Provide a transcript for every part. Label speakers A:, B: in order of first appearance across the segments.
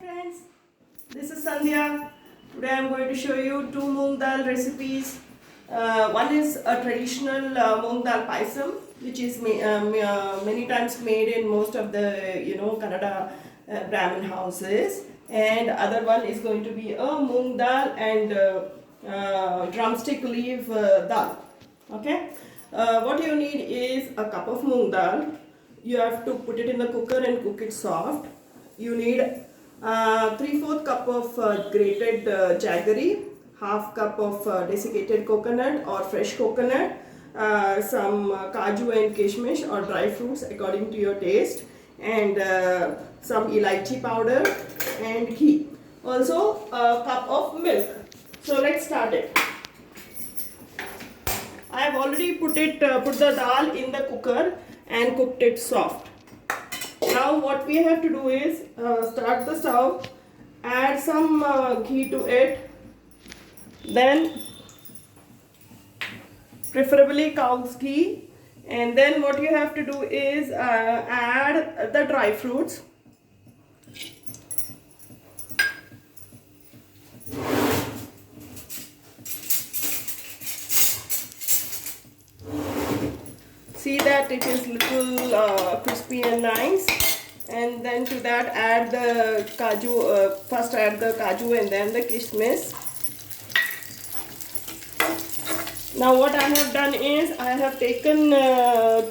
A: Friends, this is Sandhya. Today I am going to show you two moong dal recipes. One is a traditional moong dal paisam, which is many times made in most of the Kannada Brahmin houses, and other one is going to be a moong dal and drumstick leaf dal. Okay, what you need is a cup of moong dal. You have to put it in the cooker and cook it soft. You need 3/4 cup of grated jaggery, half cup of desiccated coconut or fresh coconut, some kaju and kishmish or dry fruits according to your taste, and some elaichi powder and ghee. Also a cup of milk. So let's start it. I have already put the dal in the cooker and cooked it soft. Now what we have to do is start the stove, add some ghee to it, then preferably cow's ghee, and then what you have to do is add the dry fruits. See that it is little crispy and nice, and then to that add the kaju. First add the kaju and then the kishmish. Now what I have done is I have taken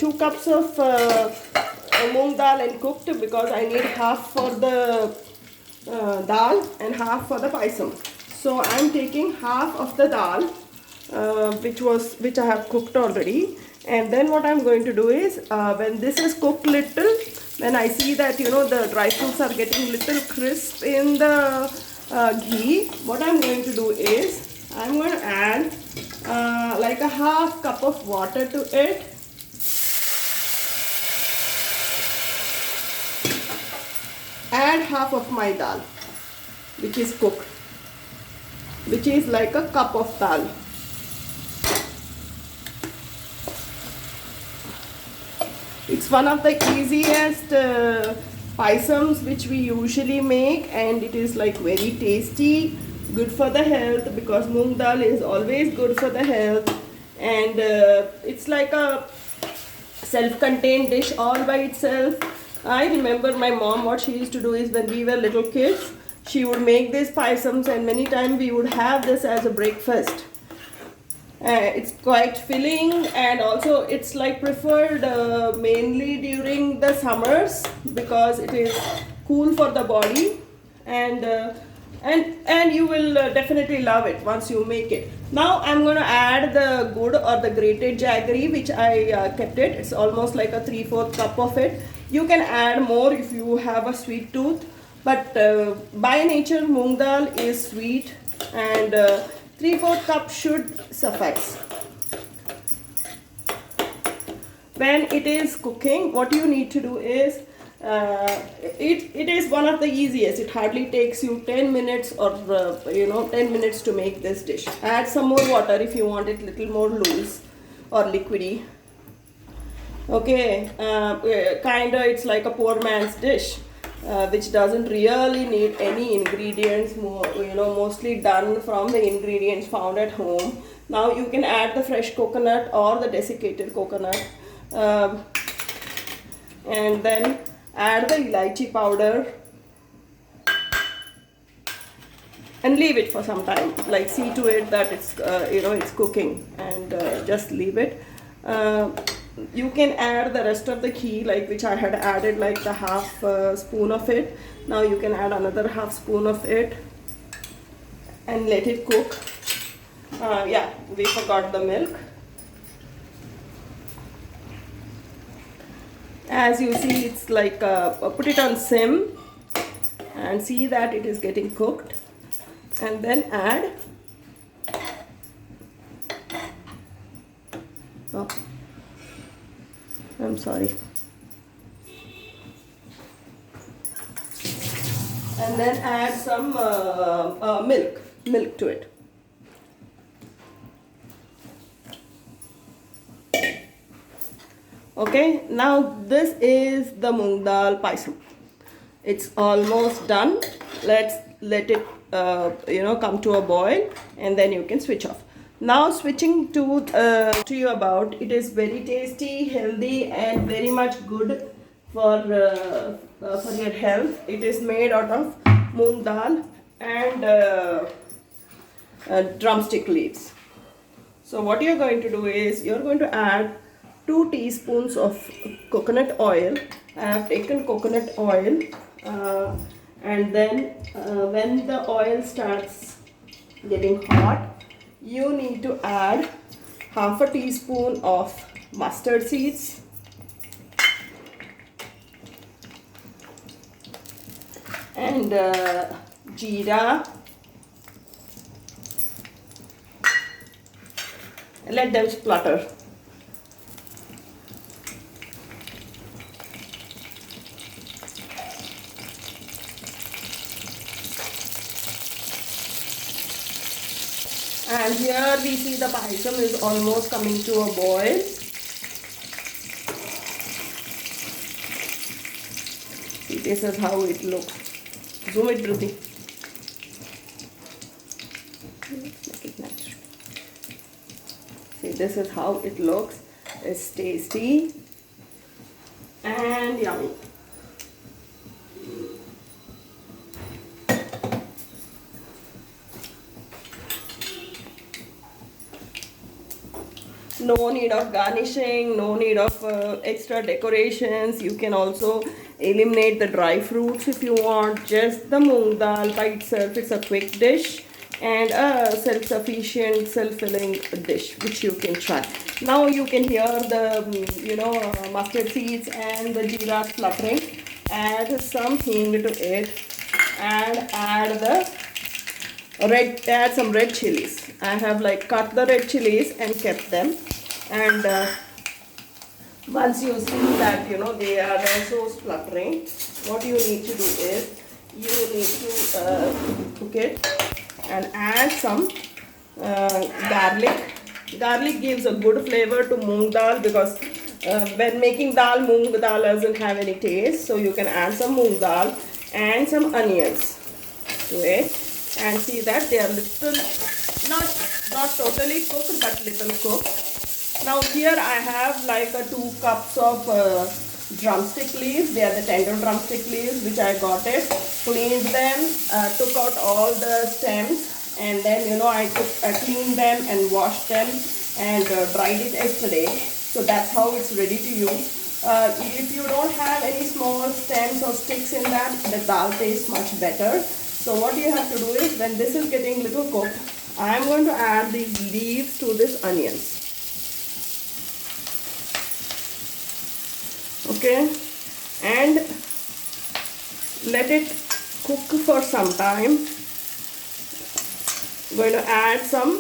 A: 2 cups of moong dal and cooked, because I need half for the dal and half for the paisam. So I am taking half of the dal, which I have cooked already. And then what I'm going to do is, when this is cooked little, when I see that the dry fruits are getting little crisp in the ghee, what I'm going to do is I'm going to add like a half cup of water to it. Add half of my dal, which is cooked, which is like a cup of dal. It's one of the easiest paisams which we usually make, and it is like very tasty, good for the health, because moong dal is always good for the health, and it's like a self-contained dish all by itself. I remember my mom, what she used to do is, when we were little kids, she would make these paisams, and many times we would have this as a breakfast. It's quite filling, and also it's like preferred mainly during the summers, because it is cool for the body, and you will definitely love it once you make it. Now I'm going to add the gur or the grated jaggery, which I kept it. It's almost like a 3/4 cup of it. You can add more if you have a sweet tooth, but by nature moong dal is sweet, and 3/4 cup should suffice. When it is cooking, what you need to do is, it is one of the easiest. It hardly takes you 10 minutes or 10 minutes to make this dish. Add some more water if you want it little more loose or liquidy. Okay, kinda it's like a poor man's dish. Which doesn't really need any ingredients, mostly done from the ingredients found at home. Now you can add the fresh coconut or the desiccated coconut, and then add the elaichi powder and leave it for some time. Like, see to it that it's it's cooking, and just leave it. You can add the rest of the ghee, like which I had added like the half spoon of it. Now you can add another half spoon of it and let it cook. Yeah, we forgot the milk. As you see, it's like put it on sim and see that it is getting cooked, and then add I'm sorry. And then add some milk to it. Okay, now this is the moong dal paisam. It's almost done. Let's let it come to a boil, and then you can switch off. Now switching to you about, it is very tasty, healthy, and very much good for your health. It is made out of moong dal and drumstick leaves. So what you're going to do is you're going to add 2 teaspoons of coconut oil. I have taken coconut oil, and then when the oil starts getting hot, you need to add half a teaspoon of mustard seeds, and jeera. Let them splutter. And here we see the payasam is almost coming to a boil. See, this is how it looks. Zoom it, Dhruti. Make it natural. See, this is how it looks. It's tasty and yummy. No need of garnishing, no need of extra decorations. You can also eliminate the dry fruits if you want. Just the moong dal by itself. It's a quick dish and a self-sufficient, self-filling dish which you can try. Now you can hear the mustard seeds and the jeera fluttering. Add some hing to it and add some red chilies. I have cut the red chilies and kept them. And once you see that they are also spluttering, what you need to do is you need to cook it and add some garlic. Garlic gives a good flavor to moong dal, because when making dal, moong dal doesn't have any taste. So you can add some moong dal and some onions to it, and see that they are little, not totally cooked, but little cooked. Now here I have 2 cups of drumstick leaves. They are the tender drumstick leaves which I got it, cleaned them, took out all the stems, and then I cleaned them and washed them and dried it yesterday. So that's how it's ready to use. If you don't have any small stems or sticks in that, the dal tastes much better. So what you have to do is, when this is getting little cooked, I am going to add these leaves to this onions. Okay, and let it cook for some time. I'm going to add some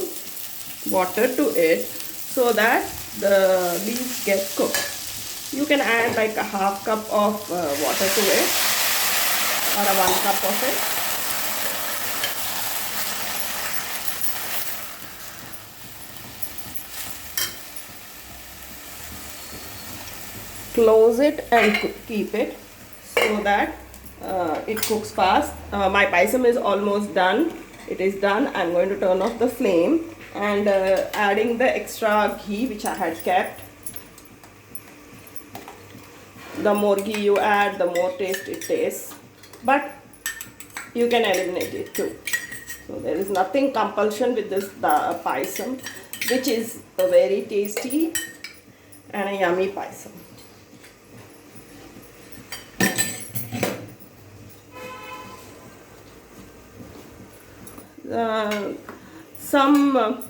A: water to it so that the leaves get cooked. You can add a half cup of water to it, or a 1 cup of it. Close it and keep it so that it cooks fast. My payasam is almost done. It is done. I'm going to turn off the flame and adding the extra ghee which I had kept. The more ghee you add, the more taste it tastes. But you can eliminate it too. So there is nothing compulsion with this payasam, which is a very tasty and a yummy payasam. Some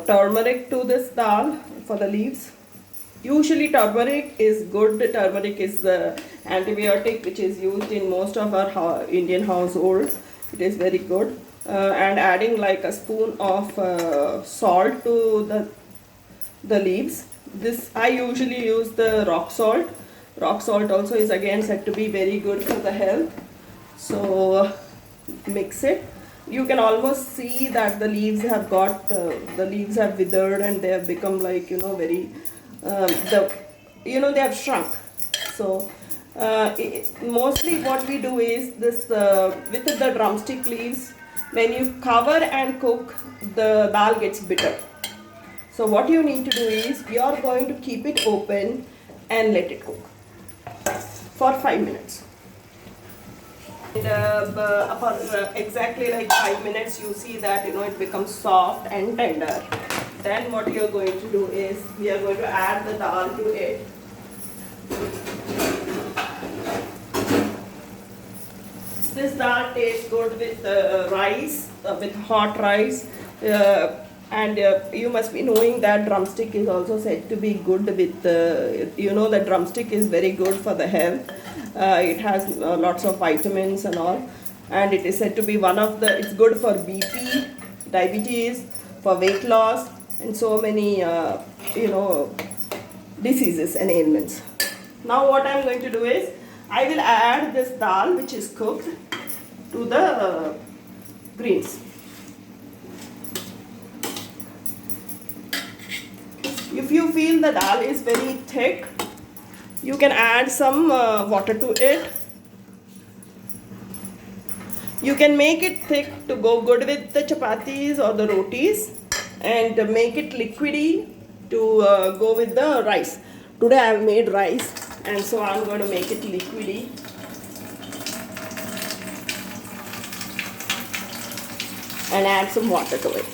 A: turmeric to this dal for the leaves. Usually turmeric is good. Turmeric is the antibiotic which is used in most of our Indian household. It is very good. And adding a spoon of salt to the leaves. This I usually use the rock salt. Rock salt also is again said to be very good for the health. So mix it. You can almost see that the leaves have withered and they have become very the they have shrunk. So mostly what we do is this with the drumstick leaves, when you cover and cook, the dal gets bitter. So what you need to do is you are going to keep it open and let it cook for 5 minutes. And for exactly like 5 minutes, you see that it becomes soft and tender. Then what you are going to do is we are going to add the dal to it. This dal tastes good with rice, with hot rice. And you must be knowing that drumstick is also said to be good with, the drumstick is very good for the health. It has lots of vitamins and all. And it is said to be it's good for BP, diabetes, for weight loss, and so many, diseases and ailments. Now what I am going to do is, I will add this dal which is cooked to the greens. If you feel the dal is very thick, you can add some water to it. You can make it thick to go good with the chapatis or the rotis, and make it liquidy to go with the rice. Today I have made rice, and so I am going to make it liquidy. And add some water to it.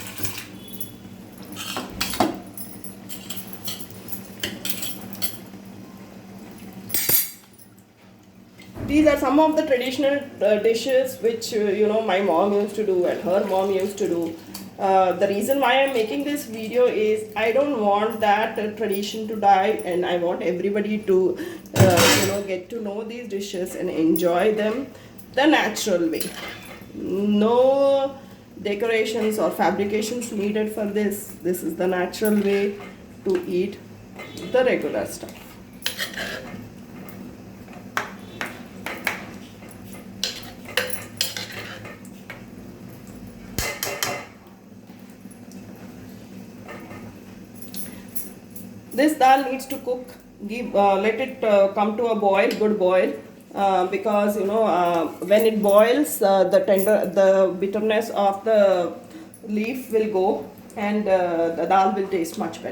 A: These are some of the traditional dishes which my mom used to do and her mom used to do. The reason why I'm making this video is I don't want that tradition to die, and I want everybody to get to know these dishes and enjoy them the natural way. No decorations or fabrications needed for this. This is the natural way to eat the regular stuff. This dal needs to cook. Let it come to a boil, good boil, because when it boils, the bitterness of the leaf will go, and the dal will taste much better.